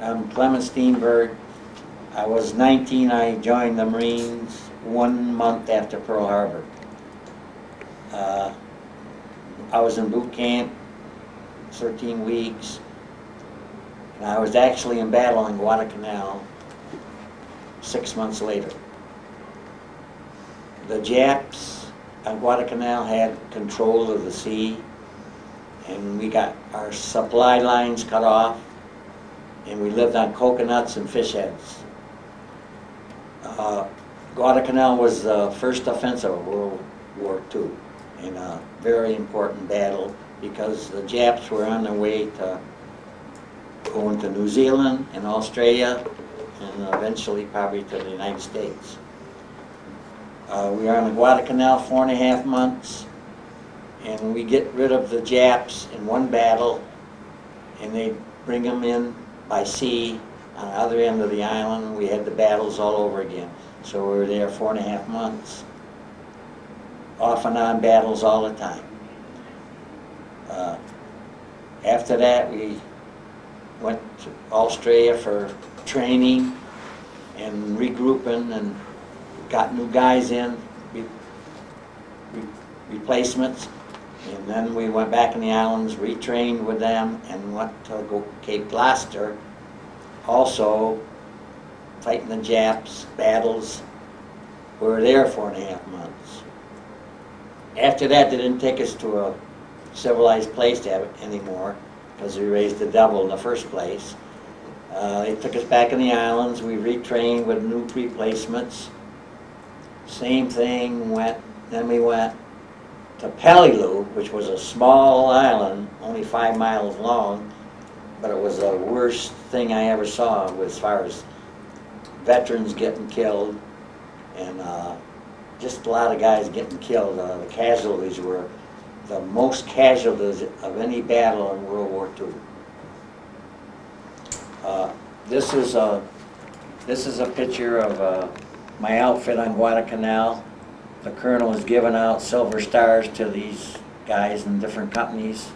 I'm Clement Steenburgh. I was 19. I joined the Marines 1 month after Pearl Harbor. I was in boot camp 13 weeks, and I was actually in battle in Guadalcanal 6 months later. The Japs on Guadalcanal had control of the sea, and we got our supply lines cut off, and we lived on coconuts and fish heads. Guadalcanal was the first offensive of World War II, and a very important battle because the Japs were on their way to going to New Zealand and Australia, and eventually probably to the United States. We were on the Guadalcanal 4.5 months, and we get rid of the Japs in one battle, and they bring them in by sea on the other end of the island. We had the battles all over again. So we were there 4.5 months, off and on battles all the time. After that, we went to Australia for training and regrouping, and got new guys in, replacements, and then we went back in the islands, retrained with them, and went to Cape Gloucester, also fighting the Japs, battles. We were there 4.5 months. After that, they didn't take us to a civilized place anymore, because we raised the devil in the first place. They took us back in the islands. We retrained with new replacements. Same thing, then we went to Peleliu, which was a small island, only 5 miles long, but it was the worst thing I ever saw as far as veterans getting killed, and just a lot of guys getting killed. The casualties were the most casualties of any battle in World War II. This is a picture of my outfit on Guadalcanal. The colonel was giving out silver stars to these guys in different companies,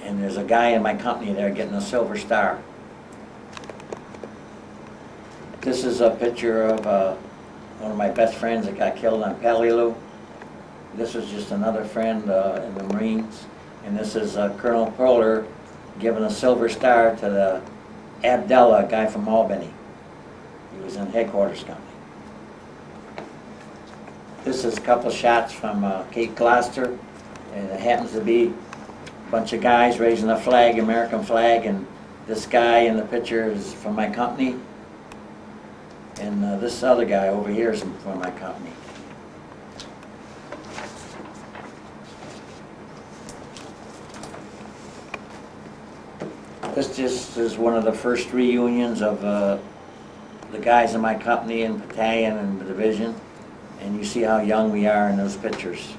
and there's a guy in my company there getting a silver star. This is a picture of one of my best friends that got killed on Peleliu. This is just another friend in the Marines, and this is Colonel Perler giving a silver star to the Abdullah, guy from Albany. He was in headquarters company. This is a couple shots from Cape Gloucester, and it happens to be a bunch of guys raising a flag, American flag, and this guy in the picture is from my company, and this other guy over here is from my company. This just is one of the first reunions of the guys in my company and battalion and division, and you see how young we are in those pictures.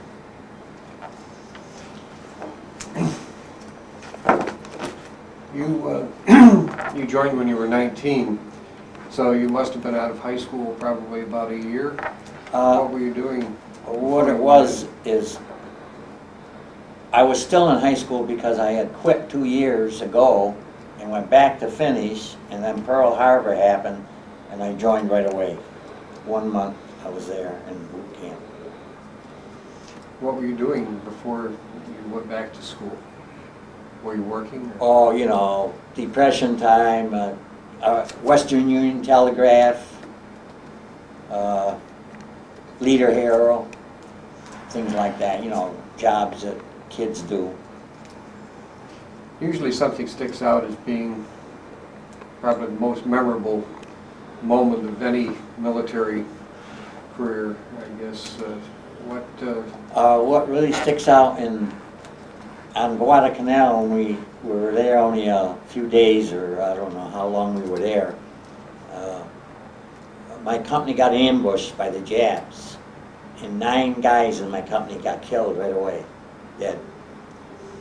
You joined when you were 19, so you must have been out of high school probably about a year. What were you doing? What it was is I was still in high school because I had quit 2 years ago and went back to finish, and then Pearl Harbor happened, and I joined right away. 1 month I was there in boot camp. What were you doing before you went back to school? Were you working? Oh, you know, Depression time, Western Union Telegraph, Leader Hero, things like that, you know, jobs that kids do. Usually something sticks out as being probably the most memorable moment of any military career, I guess. What really sticks out on Guadalcanal, when we were there only a few days, or I don't know how long we were there, my company got ambushed by the Japs, and 9 guys in my company got killed right away, dead.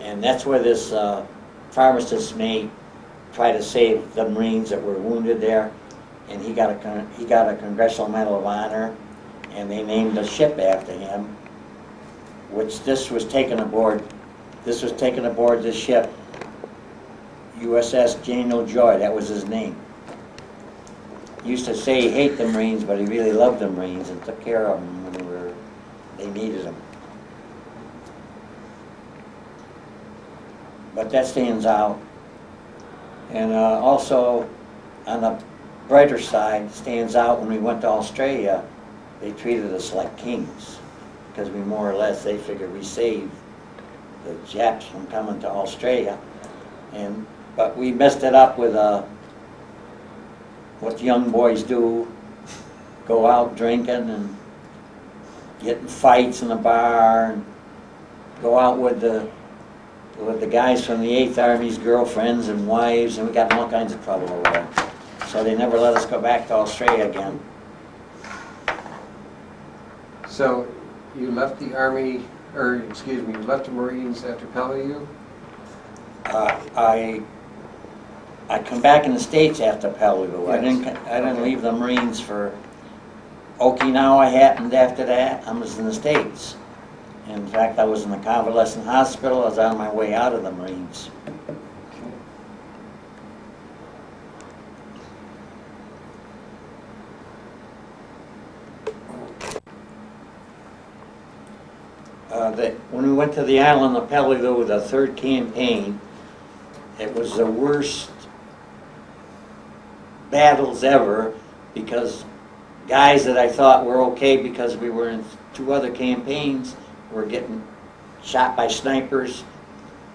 And that's where this pharmacist mate tried to save the Marines that were wounded there, and he got a Congressional Medal of Honor, and they named a ship after him, which this was taken aboard this ship USS Daniel Joy, that was his name. He used to say he hated the Marines, but he really loved the Marines and took care of them when they needed them. But that stands out. And also, on the brighter side, stands out when we went to Australia, they treated us like kings. Because we more or less, they figured we saved the Japs from coming to Australia. But we messed it up with what young boys do, go out drinking and get in fights in the bar, and go out with the guys from the 8th Army's girlfriends and wives, and we got in all kinds of trouble over there. So they never let us go back to Australia again. So you left the Army, or excuse me, you left the Marines after Peleliu? I come back in the States after Peleliu. Yes. I didn't leave the Marines for Okinawa. Happened after that. I was in the States. In fact, I was in the convalescent hospital. I was on my way out of the Marines. When we went to the island of Peleliu, the 3rd campaign, it was the worst battles ever, because guys that I thought were okay because we were in 2 other campaigns were getting shot by snipers,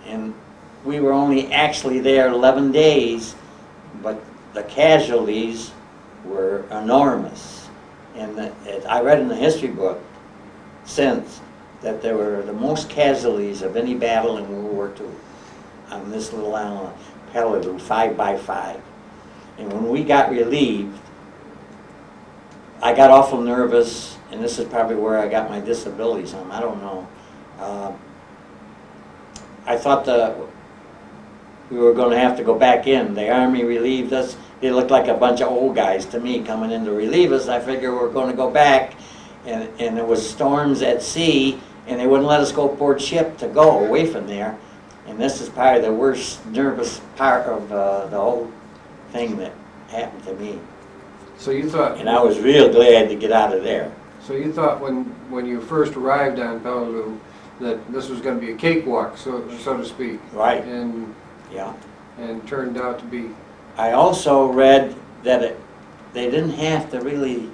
and we were only actually there 11 days, but the casualties were enormous. And I read in the history book since that there were the most casualties of any battle in World War II on this little island, Peleliu, 5 by 5. And when we got relieved, I got awful nervous, and this is probably where I got my disabilities from, I don't know. I thought we were going to have to go back in. The Army relieved us. They looked like a bunch of old guys to me coming in to relieve us. I figured we were going to go back, and there was storms at sea, and they wouldn't let us go aboard ship to go away from there. And this is probably the worst nervous part of the whole thing that happened to me. So you thought... And I was real glad to get out of there. So you thought when you first arrived on Peleliu that this was going to be a cakewalk, so to speak. Right. And Yeah. And turned out to be... I also read that they didn't have to really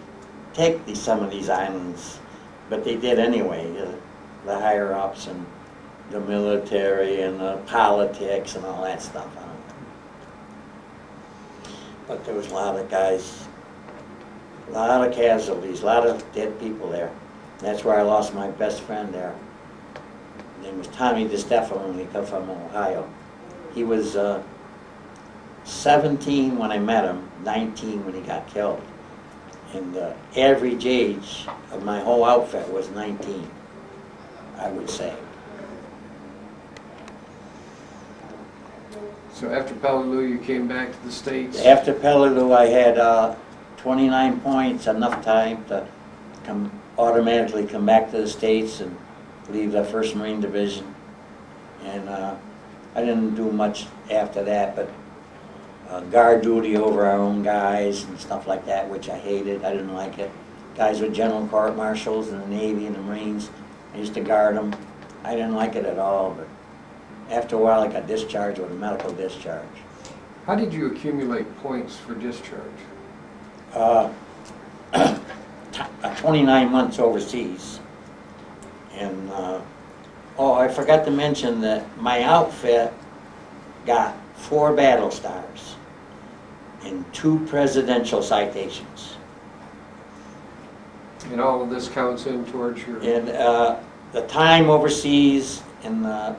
take some of these islands, but they did anyway. The higher-ups and the military and the politics and all that stuff. But there was a lot of guys, a lot of casualties, a lot of dead people there. And that's where I lost my best friend there. His name was Tommy DiStefano, and he come from Ohio. He was 17 when I met him, 19 when he got killed. And the average age of my whole outfit was 19, I would say. So after Peleliu, you came back to the States? After Peleliu, I had 29 points, enough time to automatically come back to the States and leave the 1st Marine Division. And I didn't do much after that, but guard duty over our own guys and stuff like that, which I hated. I didn't like it. Guys with general court martials in the Navy and the Marines, I used to guard them. I didn't like it at all, but after a while I got discharged with a medical discharge. How did you accumulate points for discharge? 29 months overseas. And, oh, I forgot to mention that my outfit got 4 battle stars and 2 presidential citations. And all of this counts in towards your... And the time overseas and the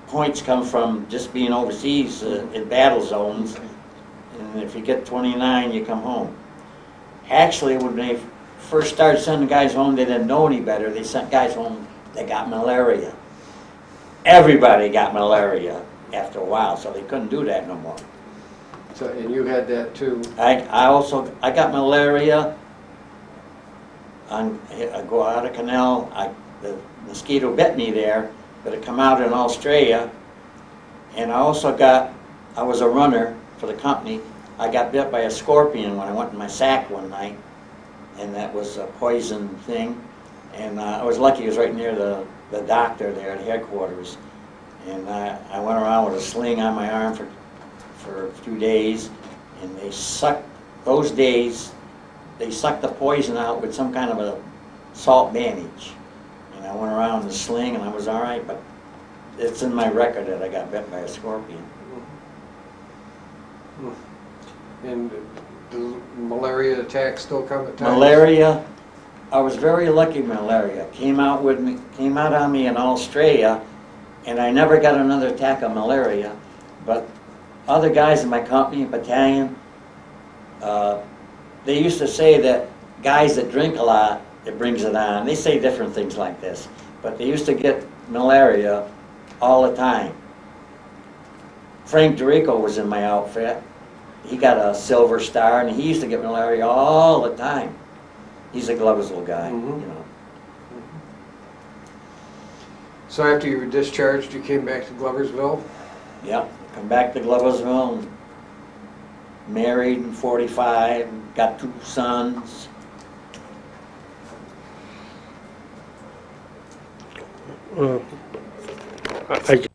points come from just being overseas in battle zones. And if you get 29, you come home. Actually, when they first started sending guys home, they didn't know any better. They sent guys home that got malaria. Everybody got malaria after a while, so they couldn't do that no more. So, and you had that too? I got malaria. I go out of canal. The mosquito bit me there, but it come out in Australia, And I was a runner for the company. I got bit by a scorpion when I went in my sack one night, and that was a poison thing. And I was lucky, it was right near the doctor there at headquarters. And I went around with a sling on my arm for a few days, and they sucked the poison out with some kind of a salt bandage. And I went around in the sling and I was all right, but it's in my record that I got bit by a scorpion. And the malaria attacks still come at times? Malaria, I was very lucky. Malaria came out on me in Australia, and I never got another attack of malaria. But other guys in my company, battalion, they used to say that guys that drink a lot, it brings it on. They say different things like this, but they used to get malaria all the time. Frank DeRico was in my outfit. He got a Silver Star, and he used to get malaria all the time. He's a Gloversville guy, you know. So after you were discharged, you came back to Gloversville? Yep, come back to Gloversville, and married in 45, got 2 sons. I